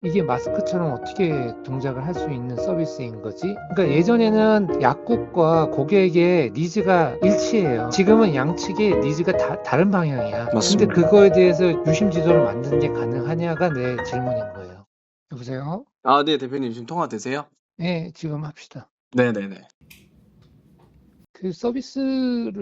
이게 마스크처럼 어떻게 동작을 할 수 있는 서비스인 거지? 그러니까 예전에는 약국과 고객의 니즈가 일치해요. 지금은 양측의 니즈가 다른 방향이야. 근데 맞습니다. 그거에 대해서 유심 지도를 만드는 게 가능하냐가 내 질문인 거예요. 여보세요? 아, 네, 대표님 지금 통화 되세요? 네, 지금 합시다. 네네네. 그 서비스를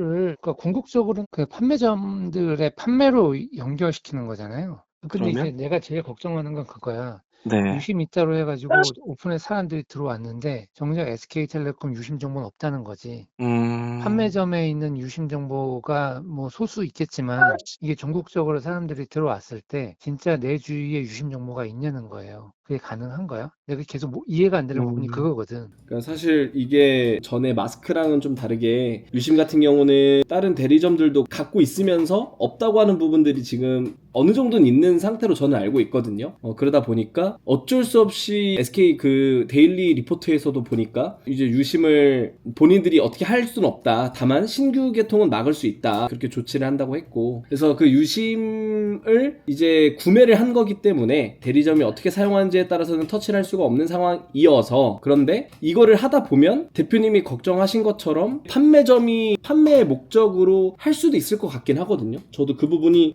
그러니까 궁극적으로는 그 판매점들의 판매로 연결시키는 거잖아요. 근데 이제 그러면? 내가 제일 걱정하는 건 그거야. 네. 유심 있다로 해가지고 오픈에 사람들이 들어왔는데 정작 SK텔레콤 유심 정보는 없다는 거지. 음, 판매점에 있는 유심 정보가 뭐 소수 있겠지만 이게 전국적으로 사람들이 들어왔을 때 진짜 내 주위에 유심 정보가 있냐는 거예요. 그게 가능한 거야? 내가 계속 이해가 안 되는 부분이 음. 그거거든. 그러니까 사실 이게 전에 마스크랑은 좀 다르게 유심 같은 경우는 다른 대리점들도 갖고 있으면서 없다고 하는 부분들이 지금 어느 정도는 있는 상태로 저는 알고 있거든요. 그러다 보니까 어쩔 수 없이 SK 그 데일리 리포트에서도 보니까 이제 유심을 본인들이 어떻게 할 수는 없다. 다만 신규 개통은 막을 수 있다. 그렇게 조치를 한다고 했고. 그래서 그 유심을 이제 구매를 한 거기 때문에 대리점이 어떻게 사용하는지에 따라서는 터치를 할 수가 없는 상황이어서 그런데 이거를 하다 보면 대표님이 걱정하신 것처럼 판매점이 판매의 목적으로 할 수도 있을 것 같긴 하거든요. 저도 그 부분이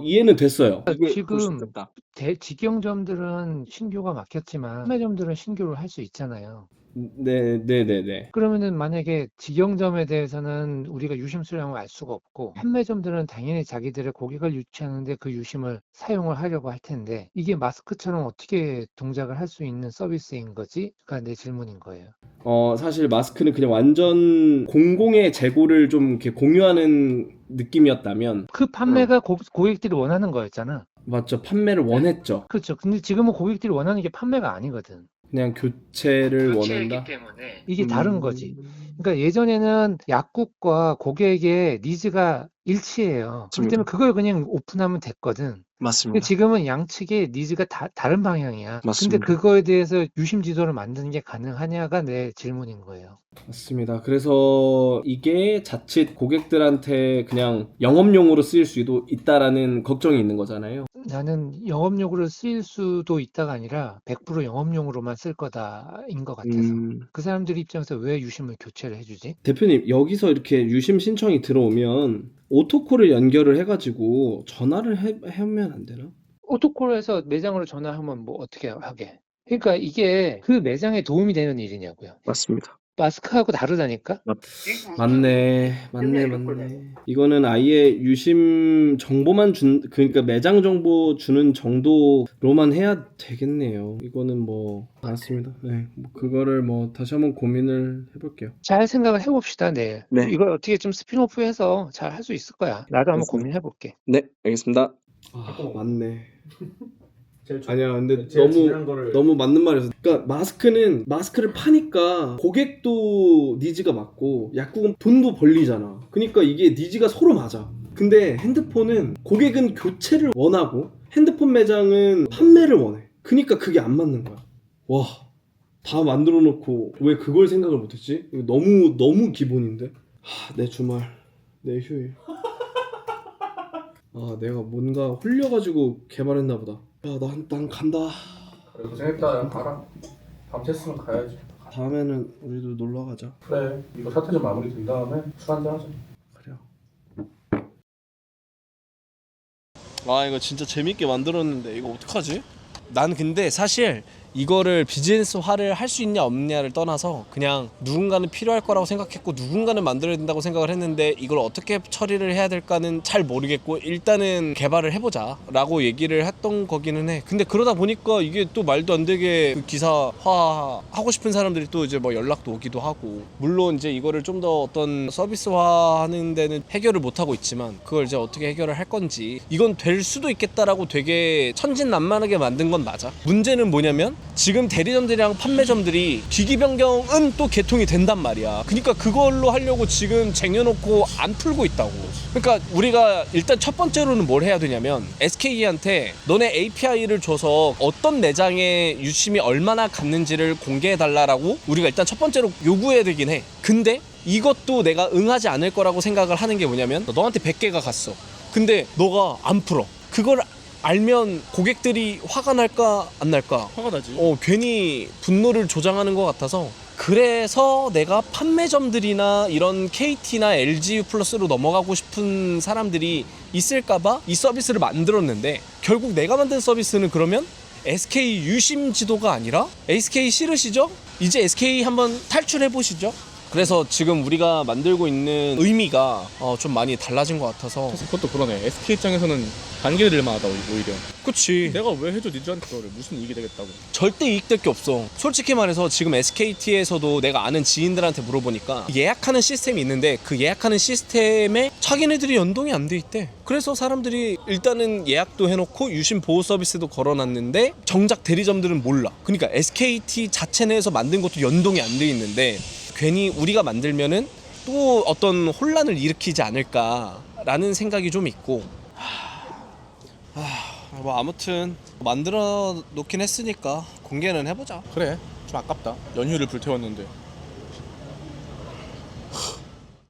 이해는 됐어요. 이게 볼 수 지금 있겠다. 직영점들은 신규가 막혔지만 판매점들은 신규를 할 수 있잖아요. 네, 네, 네, 네. 그러면은 만약에 직영점에 대해서는 우리가 유심 수량을 알 수가 없고 판매점들은 당연히 자기들의 고객을 유치하는데 그 유심을 사용을 하려고 할 텐데 이게 마스크처럼 어떻게 동작을 할 수 있는 서비스인 거지?가 내 질문인 거예요. 사실 마스크는 그냥 완전 공공의 재고를 좀 이렇게 공유하는 느낌이었다면 그 판매가 고객들이 원하는 거였잖아. 맞죠. 판매를 원했죠. 그렇죠. 근데 지금은 고객들이 원하는 게 판매가 아니거든. 그냥 교체를 교체했기 원한다. 때문에 이게 다른 거지. 음, 그러니까 예전에는 약국과 고객의 니즈가 일치해요. 그렇기 때문에 맞습니다. 그걸 그냥 오픈하면 됐거든. 근데 맞습니다. 지금은 양측의 니즈가 다른 방향이야. 근데 맞습니다. 그거에 대해서 유심 지도를 만드는 게 가능하냐가 내 질문인 거예요. 맞습니다. 그래서 이게 자칫 고객들한테 그냥 영업용으로 쓰일 수도 있다라는 걱정이 있는 거잖아요. 나는 영업용으로 쓰일 수도 있다가 아니라 100% 영업용으로만 쓸 거다인 것 같아서. 그 사람들 입장에서 왜 유심을 교체를 해주지? 대표님, 여기서 이렇게 유심 신청이 들어오면 오토콜을 연결을 해가지고 전화를 하면 안 되나? 오토콜에서 매장으로 전화하면 뭐 어떻게 하게? 그러니까 이게 그 매장에 도움이 되는 일이냐고요. 맞습니다. 마스크하고 다르다니까? 맞네. 이거는 아예 유심 정보만 그러니까 매장 정보 주는 정도로만 해야 되겠네요. 이거는 뭐, 맞습니다. 네. 뭐 그거를 뭐 다시 한번 고민을 해볼게요. 잘 생각을 해봅시다, 내일. 네, 이걸 어떻게 좀 스피노프해서 잘 할 수 있을 거야. 나도 한번 알겠습니다. 고민해볼게. 네, 알겠습니다. 맞네. 제일 아니야, 근데 제일 중요한 거를 너무 맞는 말이었어. 그러니까 마스크는 마스크를 파니까 고객도 니즈가 맞고 약국은 돈도 벌리잖아. 그러니까 이게 니즈가 서로 맞아. 근데 핸드폰은 고객은 교체를 원하고 핸드폰 매장은 판매를 원해. 그러니까 그게 안 맞는 거야. 와, 다 만들어 놓고 왜 그걸 생각을 못했지? 이거 너무 기본인데. 내 주말, 내 휴일. 내가 뭔가 홀려가지고 개발했나 보다. 야, 난 간다. 그래 고생했다. 야 가라. 밤샜으면 가야지. 다음에는 우리도 놀러 가자. 그래 이거 사태 좀 마무리 된 다음에 술 한잔 하자. 그래요. 이거 진짜 재밌게 만들었는데 이거 어떡하지? 난 근데 사실 이거를 비즈니스화를 할 수 있냐 없냐를 떠나서 그냥 누군가는 필요할 거라고 생각했고 누군가는 만들어야 된다고 생각을 했는데 이걸 어떻게 처리를 해야 될까는 잘 모르겠고 일단은 개발을 해보자 라고 얘기를 했던 거기는 해. 근데 그러다 보니까 이게 또 말도 안 되게 그 기사화 하고 싶은 사람들이 또 이제 뭐 연락도 오기도 하고, 물론 이제 이거를 좀 더 어떤 서비스화 하는 데는 해결을 못 하고 있지만 그걸 이제 어떻게 해결을 할 건지, 이건 될 수도 있겠다라고 되게 천진난만하게 만든 건 맞아. 문제는 뭐냐면 지금 대리점들이랑 판매점들이 기기 변경은 또 개통이 된단 말이야. 그러니까 그걸로 하려고 지금 쟁여놓고 안 풀고 있다고. 그러니까 우리가 일단 첫 번째로는 뭘 해야 되냐면 SK한테 너네 API를 줘서 어떤 매장에 유심이 얼마나 갔는지를 공개해달라고 우리가 일단 첫 번째로 요구해야 되긴 해. 근데 이것도 내가 응하지 않을 거라고 생각을 하는 게 뭐냐면 너한테 100개가 갔어. 근데 너가 안 풀어. 그걸 알면 고객들이 화가 날까 안 날까? 화가 나지. 괜히 분노를 조장하는 것 같아서 그래서 내가 판매점들이나 이런 KT나 LG 플러스로 넘어가고 싶은 사람들이 있을까봐 이 서비스를 만들었는데 결국 내가 만든 서비스는 그러면 SK 유심 지도가 아니라 SK 싫으시죠? 이제 SK 한번 탈출해 보시죠. 그래서 지금 우리가 만들고 있는 의미가 좀 많이 달라진 것 같아서. 그것도 그러네. SK 입장에서는 반기를 들 만하다 오히려. 그치. 내가 왜 해줘 니들한테 그거를 무슨 이익이 되겠다고. 절대 이익될 게 없어. 솔직히 말해서 지금 SKT에서도 내가 아는 지인들한테 물어보니까 예약하는 시스템이 있는데 그 예약하는 시스템에 자기네들이 연동이 안 돼 있대. 그래서 사람들이 일단은 예약도 해놓고 유심 보호 서비스도 걸어놨는데 정작 대리점들은 몰라. 그러니까 SKT 자체 내에서 만든 것도 연동이 안 돼 있는데 괜히 우리가 만들면은 또 어떤 혼란을 일으키지 않을까라는 생각이 좀 있고. 뭐 아무튼 만들어 놓긴 했으니까 공개는 해보자. 그래. 좀 아깝다. 연휴를 불태웠는데.